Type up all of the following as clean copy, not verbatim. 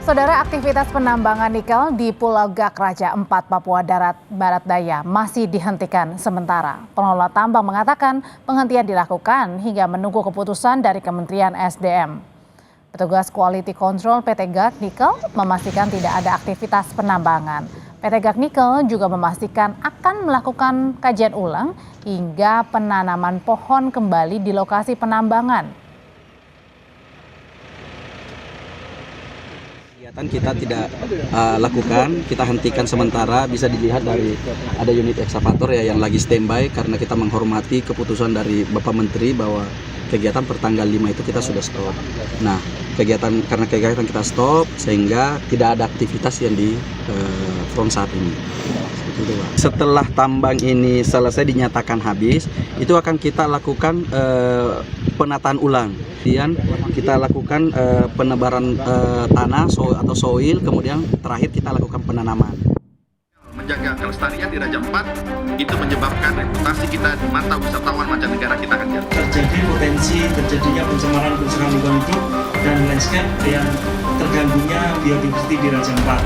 Saudara, aktivitas penambangan nikel di Pulau Gak Raja 4, Papua Barat Daya masih dihentikan sementara. Pengelola tambang mengatakan penghentian dilakukan hingga menunggu keputusan dari Kementerian SDM. Petugas Quality Control PT Gak Nikel memastikan tidak ada aktivitas penambangan. PT Gak Nikel juga memastikan akan melakukan kajian ulang hingga penanaman pohon kembali di lokasi penambangan. Kita tidak lakukan, kita hentikan sementara. Bisa dilihat dari ada unit ekskavator ya yang lagi standby karena kita menghormati keputusan dari Bapak Menteri bahwa kegiatan pertanggal 5 itu kita sudah stop. Nah, karena kegiatan kita stop sehingga tidak ada aktivitas yang di front saat ini. Setelah tambang ini selesai dinyatakan habis, itu akan kita lakukan penataan ulang. Kemudian kita lakukan penebaran tanah atau soil, kemudian terakhir kita lakukan penanaman. Menjaga kelestarian di Raja Ampat itu menyebabkan reputasi kita di mata wisatawan mancanegara kita akan jatuh. Terjadi potensi terjadinya pencemaran lingkungan hidup dan landscape yang terganggunya biodiversitas di Raja Ampat.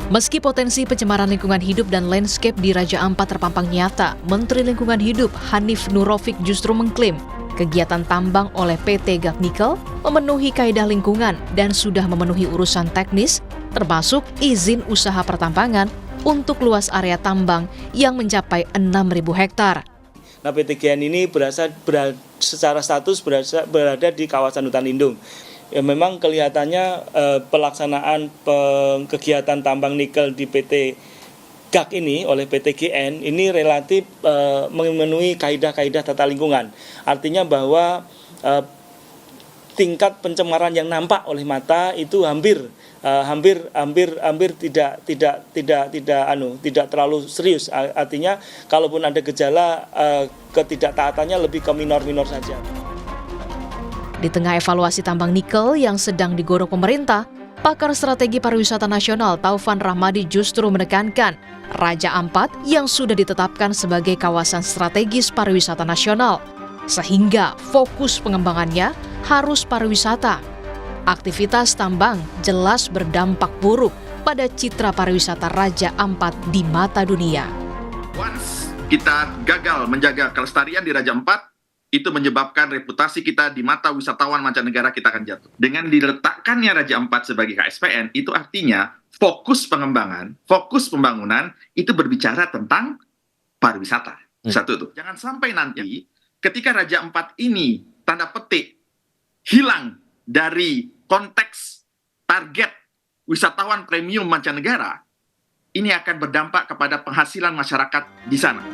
Meski potensi pencemaran lingkungan hidup dan landscape di Raja Ampat terpampang nyata, Menteri Lingkungan Hidup Hanif Nurofik justru mengklaim kegiatan tambang oleh PT Gak Nikel memenuhi kaedah lingkungan dan sudah memenuhi urusan teknis, termasuk izin usaha pertambangan untuk luas area tambang yang mencapai 6.000 hektar. Nah, PT GN ini secara status berada di kawasan hutan lindung. Ya, memang kelihatannya pelaksanaan kegiatan tambang nikel di PT Gak ini oleh PT GN ini relatif memenuhi kaidah-kaidah tata lingkungan. Artinya bahwa tingkat pencemaran yang nampak oleh mata itu hampir tidak terlalu serius. Artinya kalaupun ada gejala ketidaktaatannya lebih ke minor-minor saja. Di tengah evaluasi tambang nikel yang sedang digodok pemerintah, pakar strategi pariwisata nasional Taufan Rahmadi justru menekankan Raja Ampat yang sudah ditetapkan sebagai kawasan strategis pariwisata nasional, sehingga fokus pengembangannya harus pariwisata. Aktivitas tambang jelas berdampak buruk pada citra pariwisata Raja Ampat di mata dunia. Once kita gagal menjaga kelestarian di Raja Ampat, itu menyebabkan reputasi kita di mata wisatawan mancanegara kita akan jatuh. Dengan diletakkannya Raja Ampat sebagai KSPN, itu artinya fokus pengembangan, fokus pembangunan itu berbicara tentang pariwisata. Satu itu. Jangan sampai nanti ketika Raja Ampat ini tanda petik hilang dari konteks target wisatawan premium mancanegara, ini akan berdampak kepada penghasilan masyarakat di sana.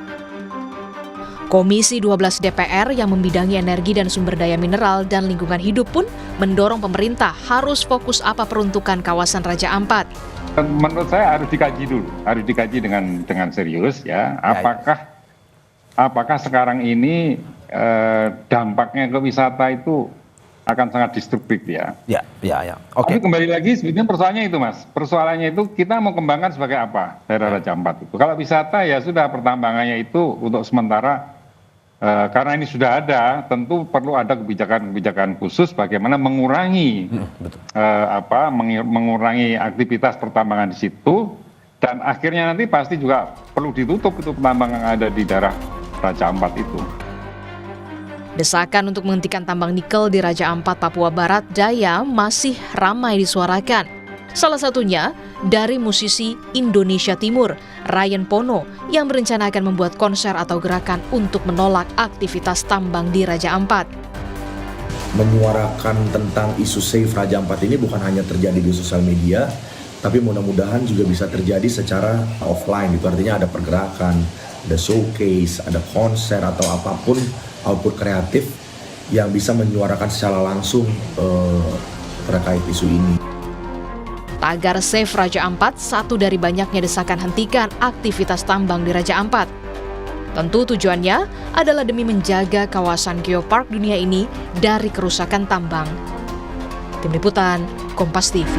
Komisi 12 DPR yang membidangi energi dan sumber daya mineral dan lingkungan hidup pun mendorong pemerintah harus fokus apa peruntukan kawasan Raja Ampat. Menurut saya harus dikaji dulu, harus dikaji dengan serius ya. Apakah sekarang ini dampaknya ke wisata itu akan sangat destruktif ya. Ya. Oke. Tapi kembali lagi sebenarnya persoalannya itu Mas. Persoalannya itu kita mau kembangkan sebagai apa daerah Raja Ampat itu. Kalau wisata ya sudah pertambangannya itu untuk sementara. Karena ini sudah ada, tentu perlu ada kebijakan khusus bagaimana mengurangi mengurangi aktivitas pertambangan di situ, dan akhirnya nanti pasti juga perlu ditutup itu pertambangan yang ada di daerah Raja Ampat itu. Desakan untuk menghentikan tambang nikel di Raja Ampat, Papua Barat Daya masih ramai disuarakan. Salah satunya dari musisi Indonesia Timur, Ryan Pono, yang berencanakan membuat konser atau gerakan untuk menolak aktivitas tambang di Raja Ampat. Menyuarakan tentang isu Save Raja Ampat ini bukan hanya terjadi di sosial media, tapi mudah-mudahan juga bisa terjadi secara offline. Itu artinya ada pergerakan, ada showcase, ada konser atau apapun output kreatif yang bisa menyuarakan secara langsung terkait isu ini. Tagar Save Raja Ampat satu dari banyaknya desakan hentikan aktivitas tambang di Raja Ampat. Tentu tujuannya adalah demi menjaga kawasan geopark dunia ini dari kerusakan tambang. Tim Liputan, Kompas TV.